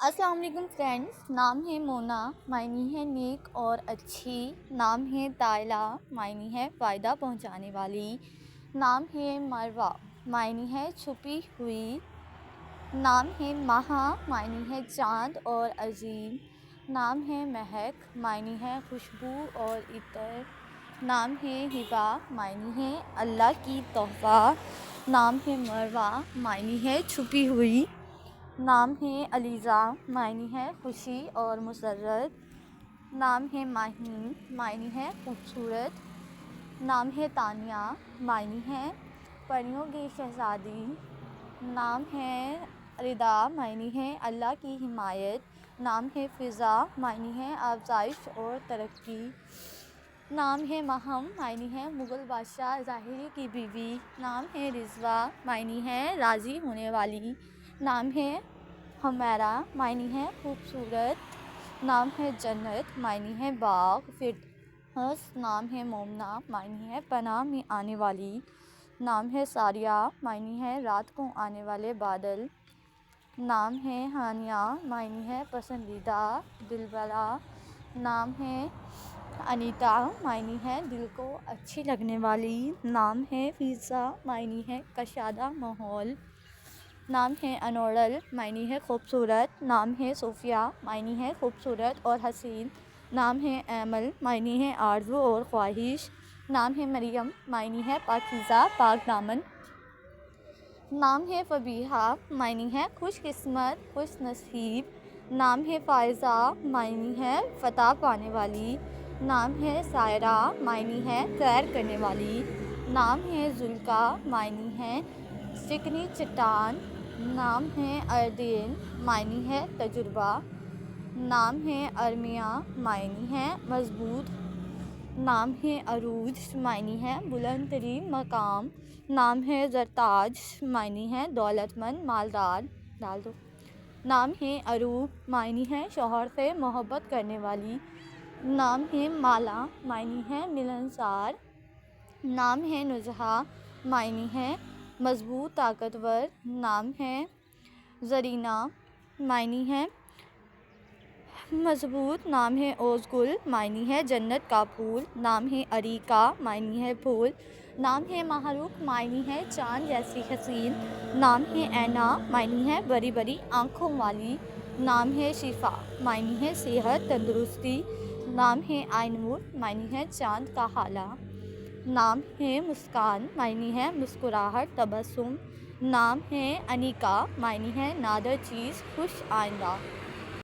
السلام علیکم فرینڈس، نام ہے مونا، معنی ہے نیک اور اچھی. نام ہے طائلہ، معنی ہے فائدہ پہنچانے والی. نام ہے مروہ، معنی ہے چھپی ہوئی. نام ہے مہا، معنی ہے چاند اور عظیم. نام ہے مہک، معنی ہے خوشبو اور عطر. نام ہے ہبہ، معنی ہے اللہ کی تحفہ. نام ہے مروہ، معنی ہے چھپی ہوئی. نام ہے علیزہ، معنی ہے خوشی اور مسرت. نام ہے ماہین، معنی ہے خوبصورت. نام ہے تانیہ، معنی ہے پریوں کی شہزادی. نام ہے ردا، معنی ہے اللہ کی حمایت. نام ہے فضا، معنی ہے افزائش اور ترقی. نام ہے مہم، معنی ہے مغل بادشاہ ظاہری کی بیوی. نام ہے رضویٰ، معنی ہے راضی ہونے والی. نام ہے حمیرہ، معنی ہے خوبصورت. نام ہے جنت، معنی ہے باغ فردوس. نام ہے مومنہ، معنی ہے پناہ میں آنے والی. نام ہے ساریہ، معنی ہے رات کو آنے والے بادل. نام ہے ہانیہ، معنی ہے پسندیدہ دلبرا. نام ہے انیتا، معنی ہے دل کو اچھی لگنے والی. نام ہے فیضہ، معنی ہے کشادہ ماحول. نام ہے انوڑل، معنی ہے خوبصورت. نام ہے صوفیہ، معنی ہے خوبصورت اور حسین. نام ہے ایمل، معنی ہے آرزو اور خواہش. نام ہے مریم، معنی ہے پاکیزہ پاک دامن. نام ہے فبیہہ، معنی ہے خوش قسمت خوش نصیب. نام ہے فائزہ، معنی ہے فتح پانے والی. نام ہے سائرہ، معنی ہے سیر کرنے والی. نام ہے زلیخا، معنی ہے چکنی چٹان. نام ہے اردین، معنی ہے تجربہ. نام ہے ارمیہ، معنی ہے مضبوط. نام ہے عروج، معنی ہے بلند ترین مقام. نام ہے زرتاج، معنی ہے دولت مند مالدار. نام ہے عروب، معنی ہے شوہر سے محبت کرنے والی. نام ہے مالا، معنی ہے ملنسار. نام ہے نزہہ، معنی ہے مضبوط طاقتور. نام ہے زرینہ، معنی ہے مضبوط. نام ہے اوزگل، معنی ہے جنت کا پھول. نام ہے اریکہ، معنی ہے پھول. نام ہے ماہ رخ، معنی ہے چاند جیسی حسین. نام ہے اینا، معنی ہے بڑی بڑی آنکھوں والی. نام ہے شفا، معنی ہے صحت تندرستی. نام ہے آئینور، معنی ہے چاند کا ہالہ. نام ہے مسکان، معنی ہے مسکراہٹ تبسم. نام ہے انیکا، معنی ہے نادر چیز خوش آئندہ.